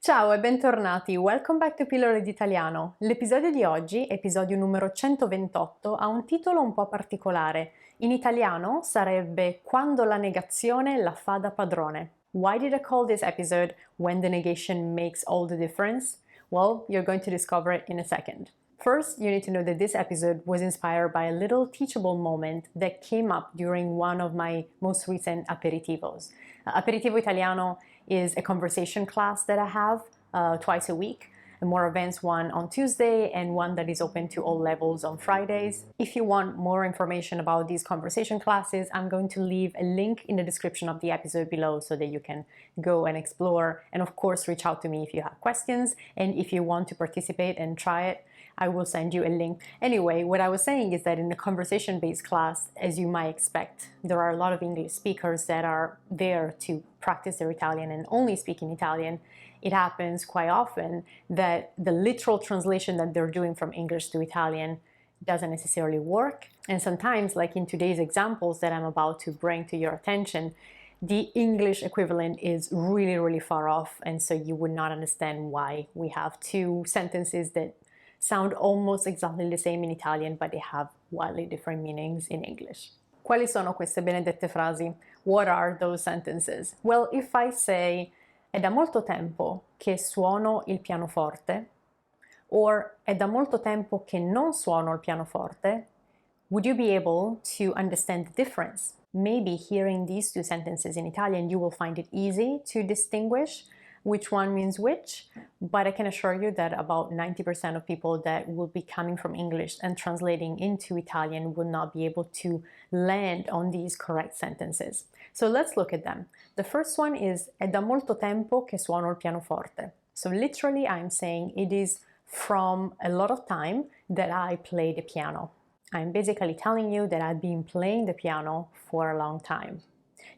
Ciao e bentornati, welcome back to Pillole D'Italiano. L'episodio di oggi, episodio numero 128, ha un titolo un po' particolare. In italiano sarebbe Quando la negazione la fa da padrone. Why did I call this episode When the Negation Makes All the Difference? Well, you're going to discover it in a second. First, you need to know that this episode was inspired by a little teachable moment that came up during one of my most recent aperitivos. Aperitivo Italiano is a conversation class that I have twice a week, more events, one on Tuesday and one that is open to all levels on Fridays. If you want more information about these conversation classes, I'm going to leave a link in the description of the episode below so that you can go and explore, and of course reach out to me if you have questions, and if you want to participate and try it, I will send you a link. Anyway, what I was saying is that in a conversation-based class, as you might expect, there are a lot of English speakers that are there to practice their Italian and only speak in Italian. It happens quite often that the literal translation that they're doing from English to Italian doesn't necessarily work. And sometimes, like in today's examples that I'm about to bring to your attention, the English equivalent is really, really far off, and so you would not understand why we have two sentences that sound almost exactly the same in Italian, but they have wildly different meanings in English. Quali sono queste benedette frasi? What are those sentences? Well, if I say, è da molto tempo che suono il pianoforte, or è da molto tempo che non suono il pianoforte, would you be able to understand the difference? Maybe hearing these two sentences in Italian, you will find it easy to distinguish which one means which, but I can assure you that about 90% of people that will be coming from English and translating into Italian will not be able to land on these correct sentences. So let's look at them. The first one is è da molto tempo che suono il pianoforte. So literally I'm saying it is from a lot of time that I play the piano. I'm basically telling you that I've been playing the piano for a long time.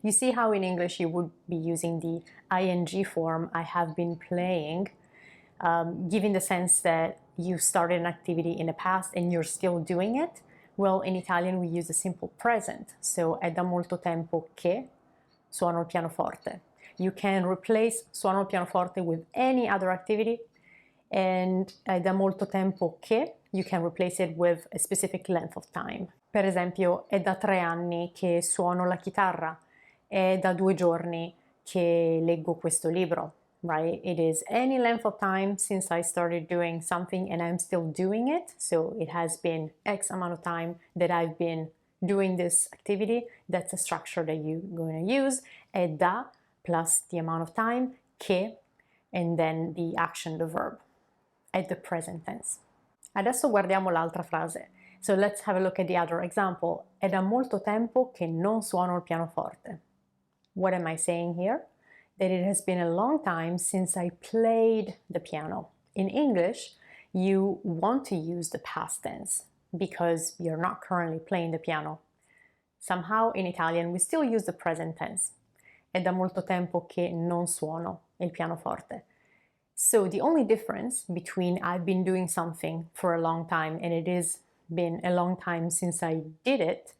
You see how in English you would be using the ing form, I have been playing, giving the sense that you started an activity in the past and you're still doing it? Well, in Italian we use a simple present, so è da molto tempo che suono il pianoforte. You can replace suono il pianoforte with any other activity, and è da molto tempo che you can replace it with a specific length of time. Per esempio, è da 3 anni che suono la chitarra. È da 2 giorni che leggo questo libro, right? It is any length of time since I started doing something and I'm still doing it. So it has been X amount of time that I've been doing this activity. That's a structure that you're going to use. È da plus the amount of time, che, and then the action, the verb, at the present tense. Adesso guardiamo l'altra frase. So let's have a look at the other example. È da molto tempo che non suono il pianoforte. What am I saying here? That it has been a long time since I played the piano. In English, you want to use the past tense because you're not currently playing the piano. Somehow in Italian, we still use the present tense. È da molto tempo che non suono il pianoforte. So the only difference between I've been doing something for a long time and it has been a long time since I did it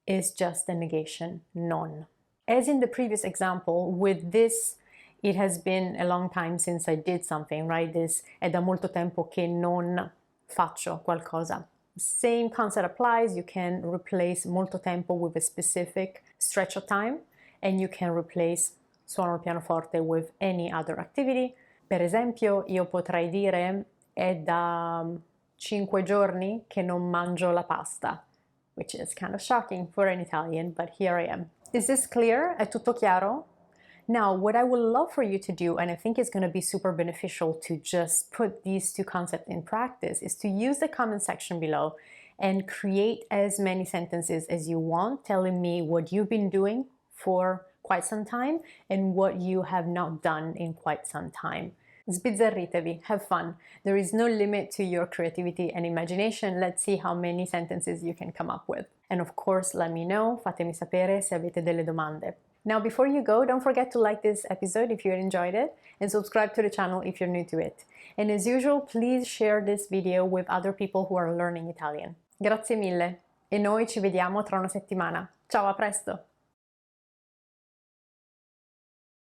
is just the negation, non. As in the previous example, with this, it has been a long time since I did something, right? This è da molto tempo che non faccio qualcosa. Same concept applies. You can replace molto tempo with a specific stretch of time, and you can replace suono il pianoforte with any other activity. Per esempio, io potrei dire è da 5 giorni che non mangio la pasta, which is kind of shocking for an Italian, but here I am. Is this clear? È tutto chiaro? Now, what I would love for you to do, and I think it's going to be super beneficial to just put these two concepts in practice, is to use the comment section below and create as many sentences as you want, telling me what you've been doing for quite some time and what you have not done in quite some time. Sbizzarritevi, have fun. There is no limit to your creativity and imagination. Let's see how many sentences you can come up with. And of course, let me know, fatemi sapere se avete delle domande. Now, before you go, don't forget to like this episode if you enjoyed it and subscribe to the channel if you're new to it. And as usual, please share this video with other people who are learning Italian. Grazie mille e noi ci vediamo tra una settimana. Ciao, a presto!